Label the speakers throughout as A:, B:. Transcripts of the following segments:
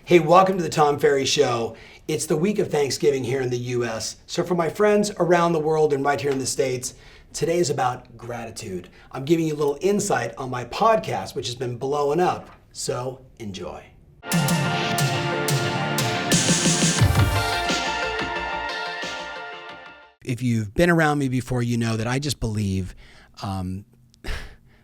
A: Hey, welcome to the Tom Ferry Show. It's the week of Thanksgiving here in the U.S. So for my friends around the world and right here in the States, today is about gratitude. I'm giving you a little insight on my podcast, which has been blowing up. So enjoy. If you've been around me before, you know that I just believe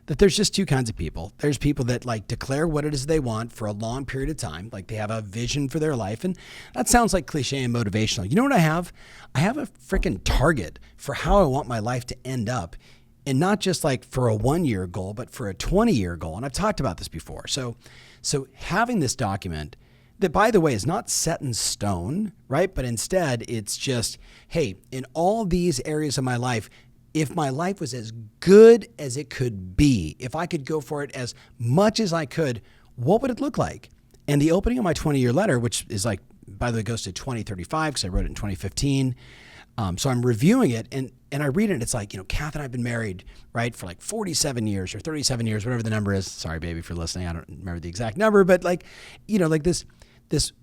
A: that there's just two kinds of people. There's people that like declare what it is they want for a long period of time, like they have a vision for their life. And that sounds like cliche and motivational. You know what I have? I have a freaking target for how I want my life to end up. And not just like for a 1-year goal, but for a 20-year goal. And I've talked about this before. So having this document that, by the way, is not set in stone, right? But instead it's just, hey, in all these areas of my life, if my life was as good as it could be, if I could go for it as much as I could, what would it look like? And the opening of my 20-year letter, which is like, by the way, goes to 2035 because I wrote it in 2015. So I'm reviewing it and I read it and it's like, Kath and I have been married, right, for like 47 years or 37 years, whatever the number is. Sorry, baby, for listening. I don't remember the exact number, but like this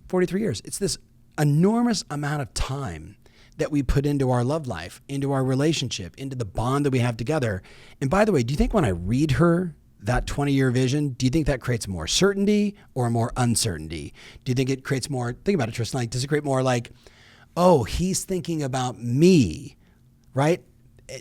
A: 43 years, it's this enormous amount of time that we put into our love life, into our relationship, into the bond that we have together. And by the way, do you think when I read her that 20-year vision, do you think that creates more certainty or more uncertainty? Do you think it creates more, think about it, Tristan, like, does it create more like, oh, he's thinking about me, right?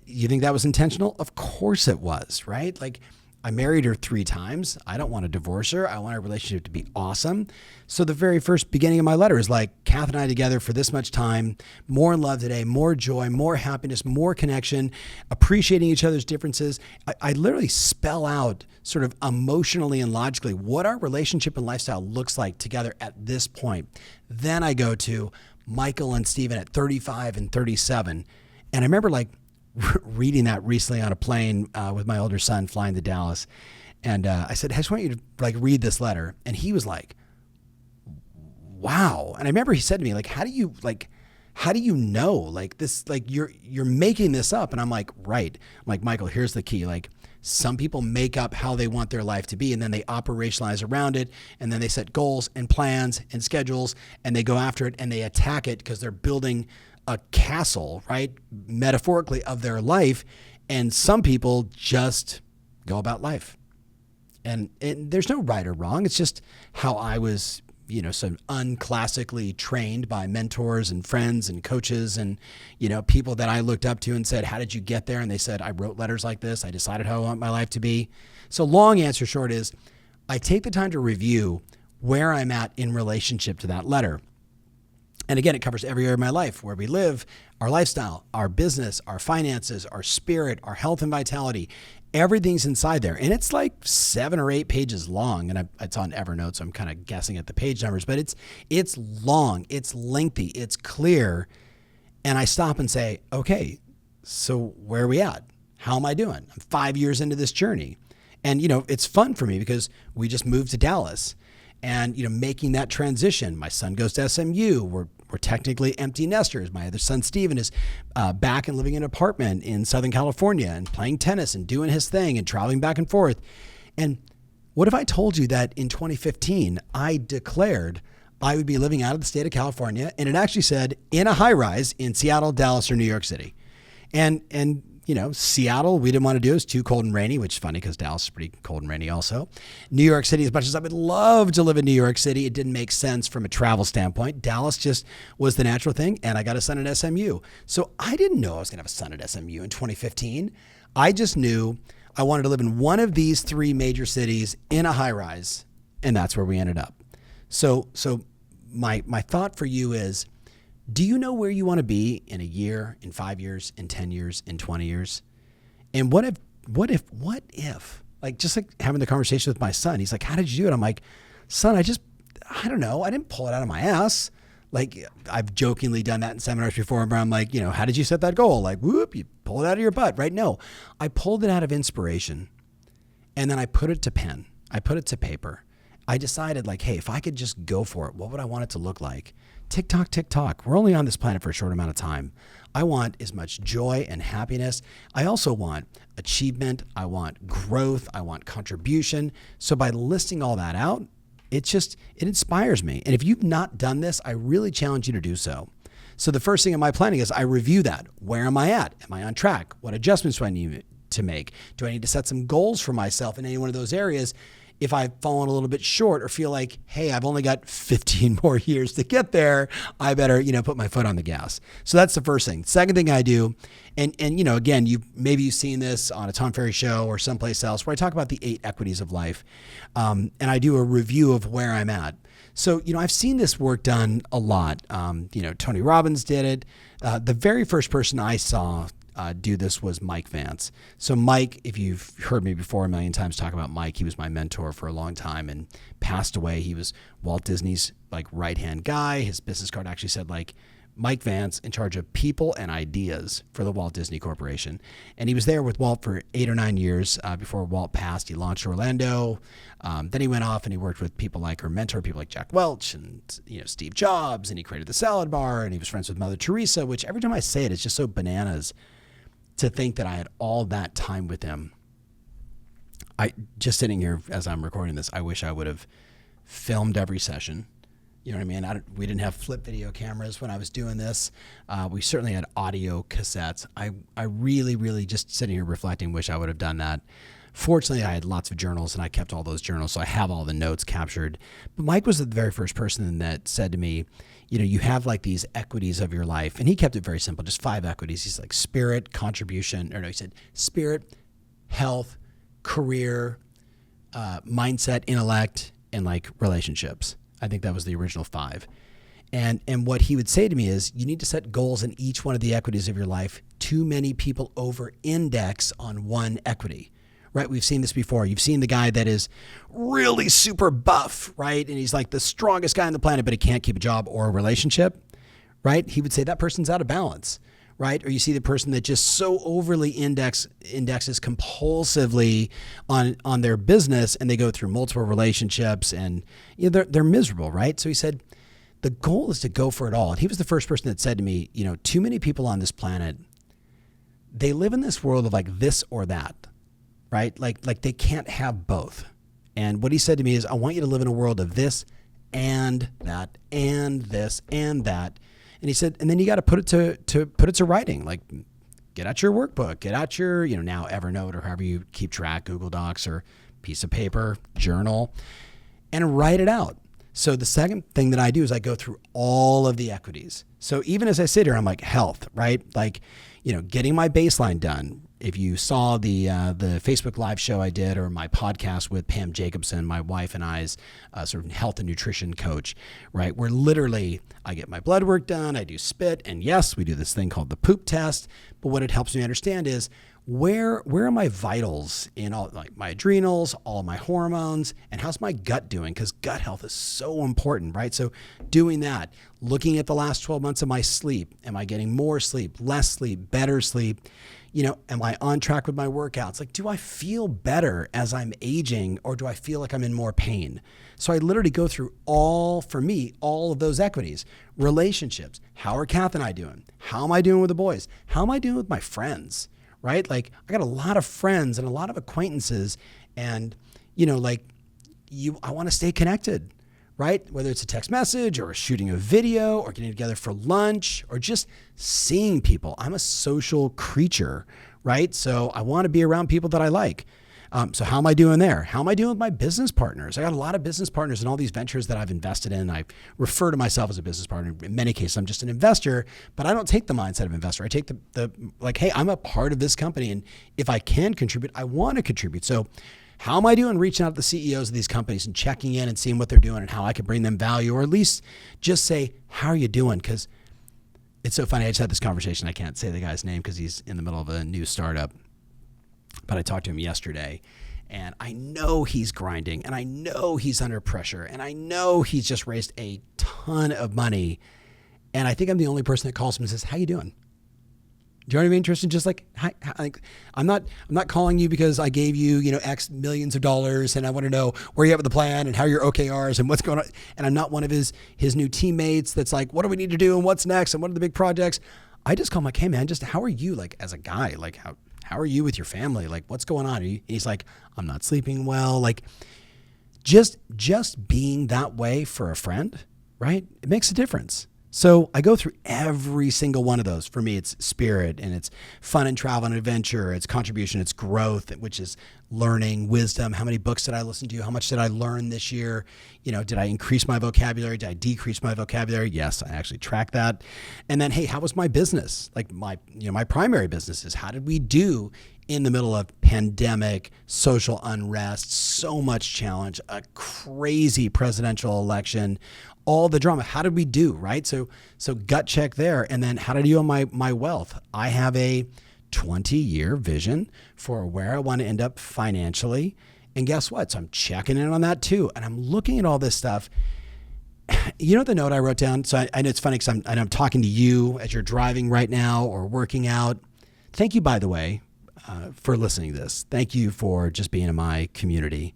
A: You think that was intentional? Of course it was, right? Like, I married her 3 times. I don't want to divorce her. I want our relationship to be awesome. So the very first beginning of my letter is like, Kath and I together for this much time, more love today, more joy, more happiness, more connection, appreciating each other's differences. I literally spell out sort of emotionally and logically what our relationship and lifestyle looks like together at this point. Then I go to Michael and Stephen at 35 and 37. And I remember like, reading that recently on a plane with my older son flying to Dallas. And I said, I just want you to like read this letter. And he was like, wow. And I remember he said to me, like, how do you know like this, like you're making this up? And I'm like, right. I'm like, Michael, here's the key. Like some people make up how they want their life to be and then they operationalize around it. And then they set goals and plans and schedules and they go after it and they attack it because they're building a castle, right? Metaphorically of their life. And some people just go about life. And there's no right or wrong. It's just how I was, so unclassically trained by mentors and friends and coaches and, people that I looked up to and said, how did you get there? And they said, I wrote letters like this. I decided how I want my life to be. So long answer short is I take the time to review where I'm at in relationship to that letter. And again, it covers every area of my life, where we live, our lifestyle, our business, our finances, our spirit, our health and vitality. Everything's inside there. And it's like 7 or 8 pages long. And it's on Evernote, so I'm kind of guessing at the page numbers. But it's long, it's lengthy, it's clear. And I stop and say, okay, so where are we at? How am I doing? I'm 5 years into this journey. And, it's fun for me because we just moved to Dallas. And, making that transition, my son goes to SMU. We're technically empty nesters. My other son, Steven, is back and living in an apartment in Southern California and playing tennis and doing his thing and traveling back and forth. And what if I told you that in 2015, I declared I would be living out of the state of California, and it actually said in a high rise in Seattle, Dallas, or New York City. And Seattle, we didn't want to do. It was too cold and rainy, which is funny because Dallas is pretty cold and rainy also. New York City, as much as I would love to live in New York City, it didn't make sense from a travel standpoint. Dallas just was the natural thing, and I got a son at SMU. So I didn't know I was going to have a son at SMU in 2015. I just knew I wanted to live in one of these 3 major cities in a high rise, and that's where we ended up. So my thought for you is, do you know where you want to be in a year, in 5 years, in 10 years, in 20 years? And what if, like, just like having the conversation with my son, he's like, how did you do it? I'm like, son, I don't know. I didn't pull it out of my ass. Like, I've jokingly done that in seminars before where I'm like, how did you set that goal? Like, whoop, you pull it out of your butt, right? No, I pulled it out of inspiration and then I put it to pen. I put it to paper. I decided like, hey, if I could just go for it, what would I want it to look like? Tick tock. We're only on this planet for a short amount of time. I want as much joy and happiness. I also want achievement. I want growth. I want contribution. So by listing all that out, it inspires me. And if you've not done this, I really challenge you to do so. So the first thing in my planning is I review that. Where am I at? Am I on track? What adjustments do I need to make? Do I need to set some goals for myself in any one of those areas? If I've fallen a little bit short or feel like, hey, I've only got 15 more years to get there, I better, put my foot on the gas. So that's the first thing. Second thing I do, and again, maybe you've seen this on a Tom Ferry show or someplace else where I talk about the 8 equities of life. And I do a review of where I'm at. So, I've seen this work done a lot. Tony Robbins did it. The very first person I saw do this was Mike Vance. So Mike, if you've heard me before a million times talk about Mike, he was my mentor for a long time and passed away. He was Walt Disney's right-hand guy. His business card actually said Mike Vance in charge of people and ideas for the Walt Disney Corporation. And he was there with Walt for 8 or 9 years before Walt passed. He launched Orlando. Then he went off and he worked with people like her mentor, people like Jack Welch and Steve Jobs, and he created the salad bar, and he was friends with Mother Teresa, which every time I say it, it's just so bananas to think that I had all that time with him. I just sitting here as I'm recording this, I wish I would have filmed every session. You know what I mean? We didn't have flip video cameras when I was doing this. We certainly had audio cassettes. I really, really just sitting here reflecting, wish I would have done that. Fortunately, I had lots of journals and I kept all those journals, so I have all the notes captured. But Mike was the very first person that said to me, you have these equities of your life. And he kept it very simple, just 5 equities. He's like spirit, contribution, he said spirit, health, career, mindset, intellect, and relationships. I think that was the original 5. And what he would say to me is, you need to set goals in each one of the equities of your life. Too many people over-index on one equity. Right? We've seen this before. You've seen the guy that is really super buff, right? And he's the strongest guy on the planet, but he can't keep a job or a relationship, right? He would say that person's out of balance, right? Or you see the person that just so overly indexes compulsively on their business, and they go through multiple relationships, and they're miserable, right? So he said, the goal is to go for it all. And he was the first person that said to me, too many people on this planet, they live in this world of this or that. Right? Like they can't have both. And what he said to me is, I want you to live in a world of this and that and this and that. And he said, and then you got to put it to writing. Get out your workbook, get out your, now Evernote or however you keep track, Google Docs or piece of paper, journal, and write it out. So the second thing that I do is I go through all of the equities. So even as I sit here, I'm health, right? Getting my baseline done. If you saw the Facebook Live show I did, or my podcast with Pam Jacobson, my wife and I's sort of health and nutrition coach, right? Where literally I get my blood work done, I do spit, and yes, we do this thing called the poop test. But what it helps me understand is where are my vitals in all my adrenals, all my hormones, and how's my gut doing? Because gut health is so important, right? So doing that, looking at the last 12 months of my sleep, am I getting more sleep, less sleep, better sleep? Am I on track with my workouts? Do I feel better as I'm aging, or do I feel like I'm in more pain? So I literally go through all of those equities. Relationships. How are Kath and I doing? How am I doing with the boys? How am I doing with my friends? Right? I got a lot of friends and a lot of acquaintances, and, I want to stay connected. Right? Whether it's a text message or shooting a video or getting together for lunch or just seeing people. I'm a social creature, right? So I want to be around people that I like. So how am I doing there? How am I doing with my business partners? I got a lot of business partners in all these ventures that I've invested in. I refer to myself as a business partner. In many cases, I'm just an investor, but I don't take the mindset of investor. I take the hey, I'm a part of this company, and if I can contribute, I want to contribute. So how am I doing reaching out to the CEOs of these companies and checking in and seeing what they're doing and how I can bring them value, or at least just say, how are you doing? Because it's so funny. I just had this conversation. I can't say the guy's name because he's in the middle of a new startup. But I talked to him yesterday, and I know he's grinding, and I know he's under pressure, and I know he's just raised a ton of money. And I think I'm the only person that calls him and says, how you doing? Do you know what I mean, Tristan? Just hi, I'm not calling you because I gave you, X millions of dollars and I want to know where you're at with the plan and how your OKRs and what's going on. And I'm not one of his new teammates that's what do we need to do and what's next and what are the big projects? I just call him hey man, just how are you as a guy? How are you with your family? What's going on? And he's I'm not sleeping well. Just being that way for a friend, right? It makes a difference. So I go through every single one of those. For me, it's spirit, and it's fun and travel and adventure. It's contribution, it's growth, which is learning, wisdom. How many books did I listen to? How much did I learn this year? Did I increase my vocabulary? Did I decrease my vocabulary? Yes, I actually track that. And then, hey, how was my business? Like my primary business is, how did we do in the middle of pandemic, social unrest, so much challenge, a crazy presidential election, all the drama? How did we do, right? So gut check there. And then how did I do on my wealth? I have a 20-year vision for where I want to end up financially. And guess what? So I'm checking in on that too. And I'm looking at all this stuff. You know the note I wrote down? So I know it's funny because I'm talking to you as you're driving right now or working out. Thank you, by the way, for listening to this. Thank you for just being in my community.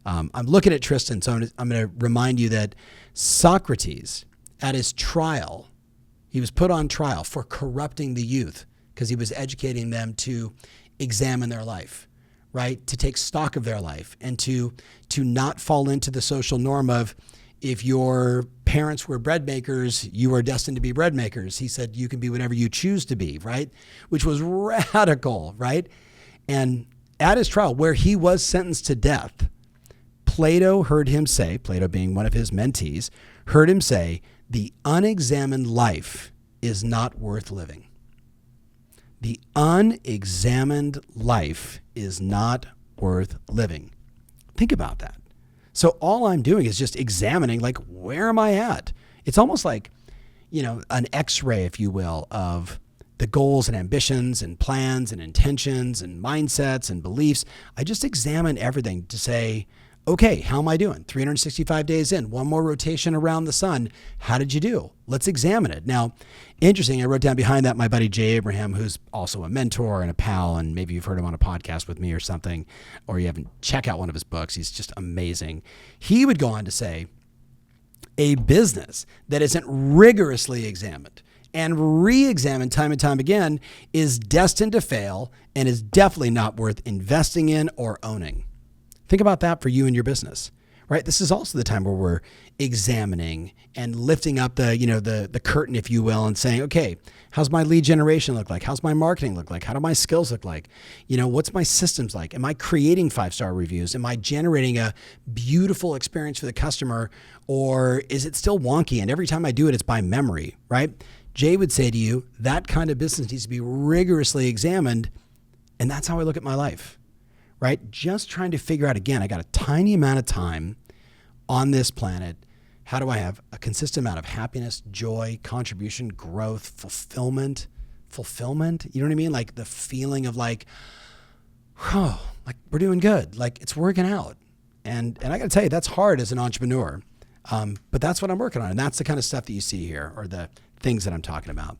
A: I'm looking at Tristan, so I'm going to remind you that Socrates, at his trial, he was put on trial for corrupting the youth because he was educating them to examine their life, right? To take stock of their life and to not fall into the social norm of, if your parents were bread makers, you are destined to be bread makers. He said, you can be whatever you choose to be, right? Which was radical, right? And at his trial, where he was sentenced to death, Plato heard him say, Plato being one of his mentees, heard him say, the unexamined life is not worth living. The unexamined life is not worth living. Think about that. So all I'm doing is just examining, like, where am I at? It's almost like, an X-ray, if you will, of the goals and ambitions and plans and intentions and mindsets and beliefs. I just examine everything to say, okay, how am I doing? 365 days in, one more rotation around the sun. How did you do? Let's examine it. Now, interesting, I wrote down behind that my buddy Jay Abraham, who's also a mentor and a pal, and maybe you've heard him on a podcast with me or something, or you haven't, check out one of his books. He's just amazing. He would go on to say, a business that isn't rigorously examined and re-examined time and time again is destined to fail and is definitely not worth investing in or owning. Think about that for you and your business, right? This is also the time where we're examining and lifting up the curtain, if you will, and saying, okay, how's my lead generation look like? How's my marketing look like? How do my skills look like? What's my systems like? Am I creating 5-star reviews? Am I generating a beautiful experience for the customer, or is it still wonky? And every time I do it, it's by memory, right? Jay would say to you, that kind of business needs to be rigorously examined. And that's how I look at my life. Right? Just trying to figure out, again, I got a tiny amount of time on this planet. How do I have a consistent amount of happiness, joy, contribution, growth, fulfillment? You know what I mean? Like the feeling of like, oh, like we're doing good. Like it's working out. And I got to tell you, that's hard as an entrepreneur. But that's what I'm working on. And that's the kind of stuff that you see here, or the things that I'm talking about.